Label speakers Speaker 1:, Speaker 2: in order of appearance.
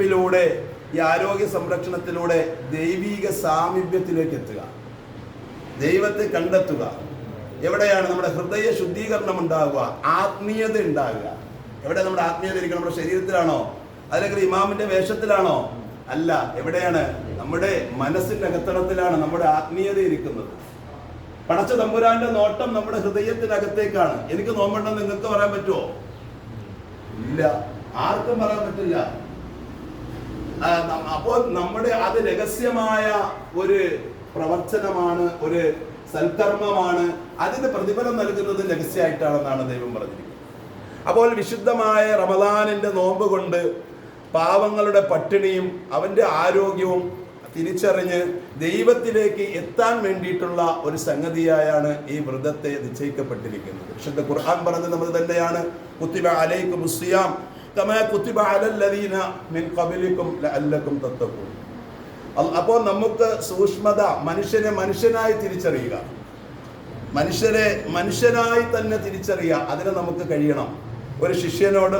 Speaker 1: വർഷിപ്പിലൂടെ, ഈ ആരോഗ്യ സംരക്ഷണത്തിലൂടെ ദൈവിക സാമീപ്യത്തിലേക്ക് എത്തുക, ദൈവത്തെ കണ്ടെത്തുക. എവിടെയാണ് നമ്മുടെ ഹൃദയ ശുദ്ധീകരണം ഉണ്ടാവുക, ആത്മീയത ഉണ്ടാവുക? എവിടെ നമ്മുടെ ആത്മീയത ഇരിക്കണം? നമ്മുടെ ശരീരത്തിലാണോ, അല്ലെങ്കിൽ ഇമാമിന്റെ വേഷത്തിലാണോ? അല്ല. എവിടെയാണ്? നമ്മുടെ മനസ്സിന്റെ അകത്തളത്തിലാണ് നമ്മുടെ ആത്മീയത ഇരിക്കുന്നത്. പടച്ച തമ്പുരാന്റെ നോട്ടം നമ്മുടെ ഹൃദയത്തിനകത്തേക്കാണ്. എനിക്ക് നോമ്പുണ്ടെന്ന് നിങ്ങൾക്ക് പറയാൻ പറ്റുമോ? ഇല്ല, ആർക്കും പറയാൻ പറ്റില്ല. അപ്പോൾ നമ്മുടെ അത് രഹസ്യമായ ഒരു പ്രവർത്തനമാണ്, ഒരു സൽക്കർമ്മമാണ്. അതിന് പ്രതിഫലം നൽകുന്നത് രഹസ്യമായിട്ടാണെന്നാണ് ദൈവം പറഞ്ഞിരിക്കുന്നത്. അപ്പോൾ വിശുദ്ധമായ റമദാനിന്റെ നോമ്പ് കൊണ്ട് പാവങ്ങളുടെ പട്ടിണിയും അവന്റെ ആരോഗ്യവും തിരിച്ചറിഞ്ഞ് ദൈവത്തിലേക്ക് എത്താൻ വേണ്ടിയിട്ടുള്ള ഒരു സംഗതിയായാണ് ഈ വ്രതത്തെ നിശ്ചയിക്കപ്പെട്ടിരിക്കുന്നത്. വിശുദ്ധ ഖുർആൻ പറഞ്ഞത് നമ്മൾ തന്നെയാണ്, കുത്തിബ അലൈക്കുമുസ് സിയാം കമാ കുത്തിബ അലൽ ലദീന മിൻ ഖബലികും ലഅല്ലകും തത്തഖൂൻ. അപ്പോൾ നമുക്ക് സൂക്ഷ്മത, മനുഷ്യനെ മനുഷ്യനായി തിരിച്ചറിയുക, മനുഷ്യരെ മനുഷ്യനായി തന്നെ തിരിച്ചറിയുക, അതിന് നമുക്ക് കഴിയണം. ഒരു ശിഷ്യനോട്